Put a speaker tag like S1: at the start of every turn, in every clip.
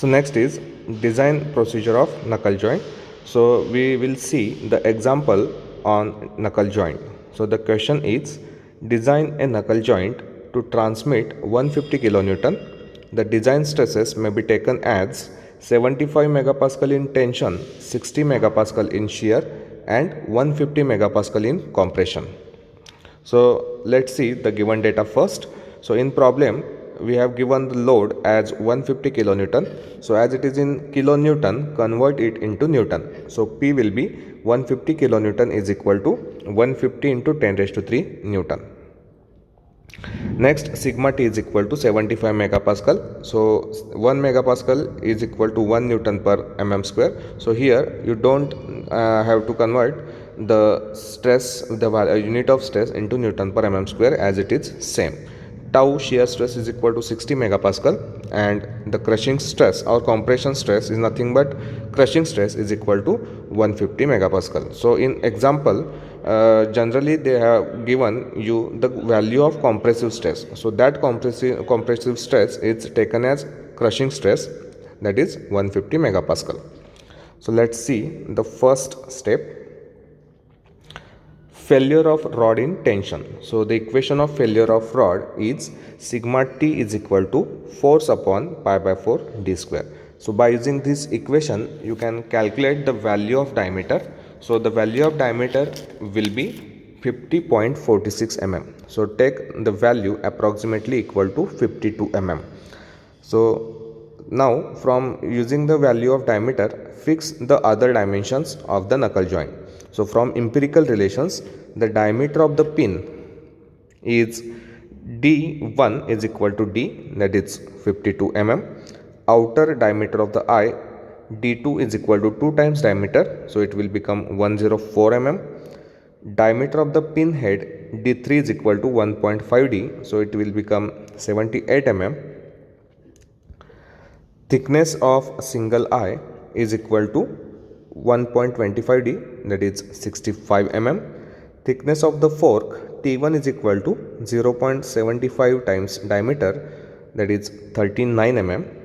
S1: So next is design procedure of knuckle joint. So we will see the example on knuckle joint. So the question is, design a knuckle joint to transmit 150 kilonewton. The design stresses may be taken as 75 megapascal in tension, 60 megapascal in shear and 150 megapascal in compression. So let's see the given data first. So in problem we have given the load as 150 kilonewton. So as it is in kilonewton, convert it into newton. So P will be 150 kilonewton is equal to 150 into 10 raised to 3 newton. Next, sigma T is equal to 75 megapascal. So 1 megapascal is equal to 1 newton per mm square. So here you don't have to convert the stress, the unit of stress into newton per mm square, as it is same. Tau shear stress is equal to 60 megapascal, and the crushing stress or compression stress is nothing but crushing stress is equal to 150 megapascal. So in example, generally they have given you the value of compressive stress. So that compressive stress is taken as crushing stress, that is 150 megapascal. So let's see the first step, failure of rod in tension. So the equation of failure of rod is sigma T is equal to force upon pi by 4 d square. So by using this equation you can calculate the value of diameter. So the value of diameter will be 50.46 mm. So take the value approximately equal to 52 mm. So now from using the value of diameter, fix the other dimensions of the knuckle joint. So from empirical relations, the diameter of the pin is D1 is equal to D, that is 52 mm. Outer diameter of the eye D2 is equal to 2 times diameter, so it will become 104 mm. Diameter of the pin head D3 is equal to 1.5 D, so it will become 78 mm. Thickness of single eye is equal to 1.25 D, that is 65 mm. Thickness of the fork T1 is equal to 0.75 times diameter, that is 39 mm.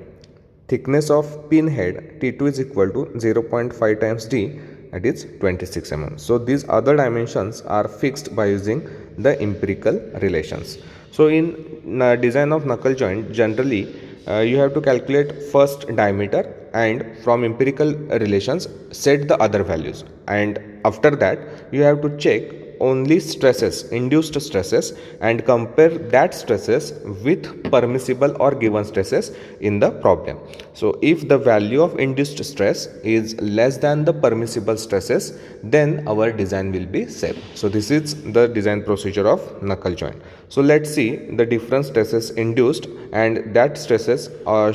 S1: Thickness of pin head T2 is equal to 0.5 times D, that is 26 mm. So these other dimensions are fixed by using the empirical relations. So in design of knuckle joint, generally you have to calculate first diameter and from empirical relations set the other values, and after that you have to check only stresses, induced stresses, and compare that stresses with permissible or given stresses in the problem. So if the value of induced stress is less than the permissible stresses, then our design will be safe. So this is the design procedure of knuckle joint. So let's see the different stresses induced, and that stresses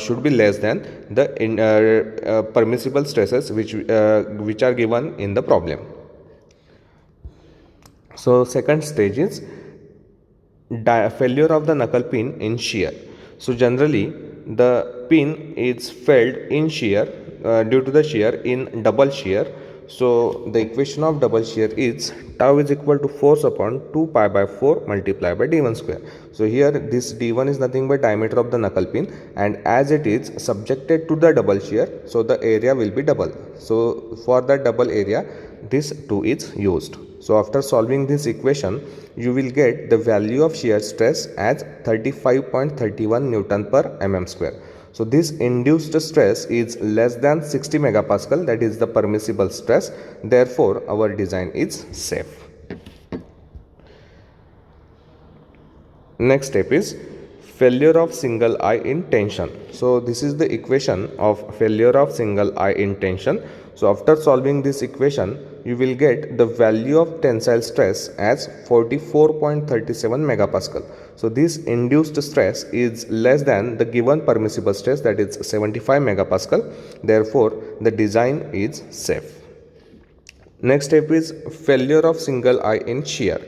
S1: should be less than the permissible stresses which are given in the problem. So second stage is failure of the knuckle pin in shear. So generally the pin is failed in shear due to the shear in double shear. So the equation of double shear is tau is equal to force upon 2 pi by 4 multiplied by d1 square. So here this d1 is nothing but diameter of the knuckle pin, and as it is subjected to the double shear, so the area will be double. So for the double area this 2 is used. So after solving this equation, you will get the value of shear stress as 35.31 Newton per mm square. So this induced stress is less than 60 megapascal, that is the permissible stress. Therefore, our design is safe. Next step is failure of single eye in tension. So this is the equation of failure of single eye in tension. So after solving this equation, you will get the value of tensile stress as 44.37 megapascal. So this induced stress is less than the given permissible stress, that is 75 megapascal. Therefore, the design is safe. Next step is failure of single eye in shear.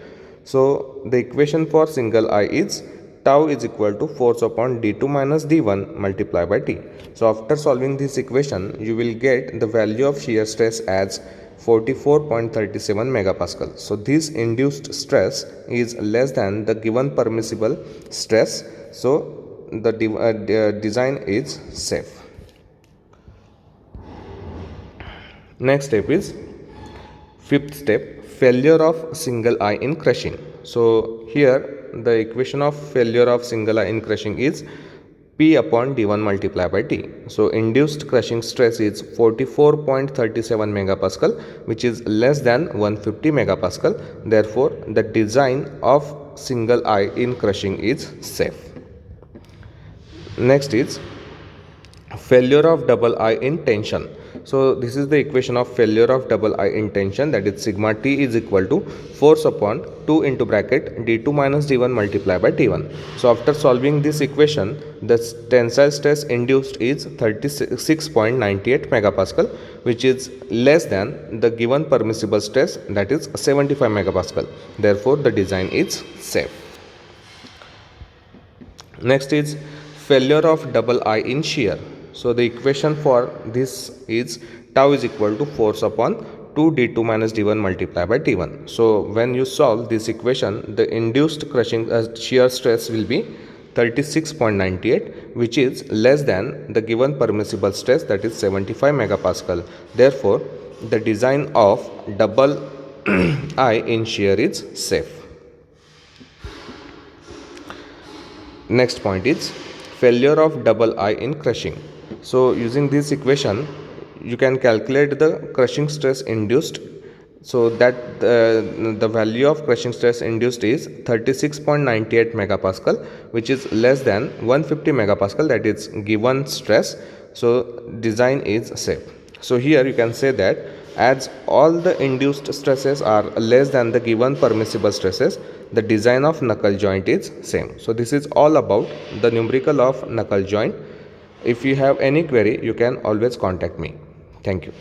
S1: So the equation for single eye is tau is equal to force upon d2 minus d1 multiplied by t. So after solving this equation, you will get the value of shear stress as 44.37 megapascal. So this induced stress is less than the given permissible stress. So the design is safe. Next step is fifth step, failure of single eye in crushing. So here the equation of failure of single eye in crushing is P upon D1 multiplied by T. So induced crushing stress is 44.37 megapascal, which is less than 150 megapascal. Therefore the design of single eye in crushing is safe. Next is failure of double eye in tension. So this is the equation of failure of double eye in tension, that is sigma T is equal to force upon 2 into bracket D2 minus D1 multiplied by T1. So after solving this equation, the tensile stress induced is 36.98 megapascal, which is less than the given permissible stress, that is 75 megapascal. Therefore the design is safe. Next is failure of double eye in shear. So the equation for this is tau is equal to force upon 2 d2 minus d1 multiplied by t1. So when you solve this equation, the induced crushing shear stress will be 36.98, which is less than the given permissible stress, that is 75 megapascal. Therefore the design of double eye in shear is safe. Next point is failure of double eye in crushing. So using this equation, you can calculate the crushing stress induced. So that the value of crushing stress induced is 36.98 megapascal, which is less than 150 megapascal, that is given stress. So design is safe. So here you can say that as all the induced stresses are less than the given permissible stresses, the design of knuckle joint is same. So this is all about the numerical of knuckle joint. If you have any query, you can always contact me. Thank you.